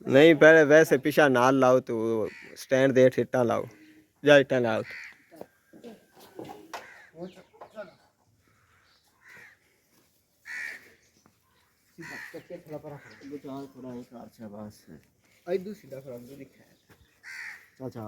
नहीं पहले वैसे पीछा नाल लाओ तो स्टैंड दे इट्टा लाओ या इट्टा लाओ थोड़ा एक अच्छा बस आई दूसरी दफा दिखा अच्छा